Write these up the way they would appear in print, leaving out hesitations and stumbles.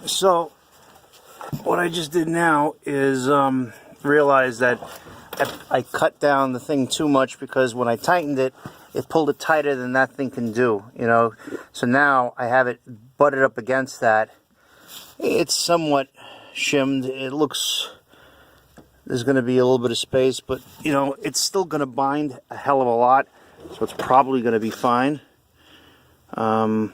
So what I just did now is realize that I cut down the thing too much, because when I tightened it, it pulled it tighter than that thing can do, you know. So now I have it butted up against that. It's somewhat shimmed. It looks, there's going to be a little bit of space, but you know, it's still going to bind a hell of a lot, so it's probably going to be fine. Looks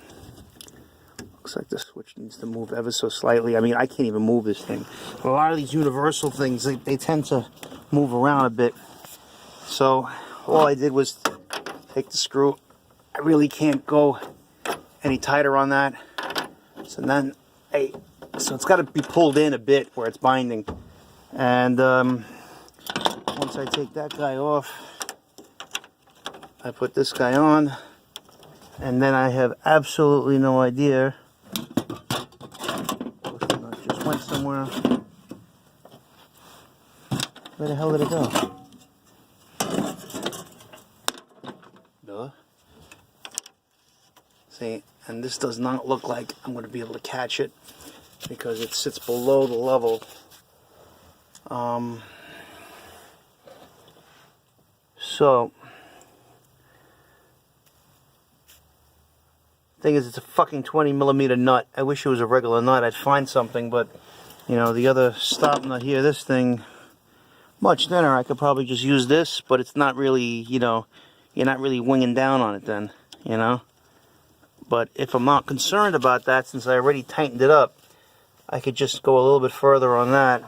like the switch needs to move ever so slightly. I mean, I can't even move this thing. A lot of these universal things, they tend to move around a bit. So all I did was take the screw. I really can't go any tighter on that. So then, so it's got to be pulled in a bit where it's binding. And once I take that guy off, I put this guy on, and then I have absolutely no idea. Just went somewhere. Where the hell did it go? Duh. See, and this does not look like I'm going to be able to catch it, because it sits below the level. So, thing is, it's a fucking 20mm nut. I wish it was a regular nut. I'd find something, but you know, the other stop nut here, this thing, much thinner. I could probably just use this, but it's not really, you know, you're not really winging down on it then, you know. But if I'm not concerned about that, since I already tightened it up, I could just go a little bit further on that,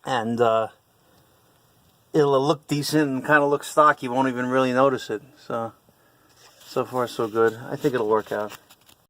and it'll look decent and kind of look stock. You won't even really notice it. So far so good. I think it'll work out.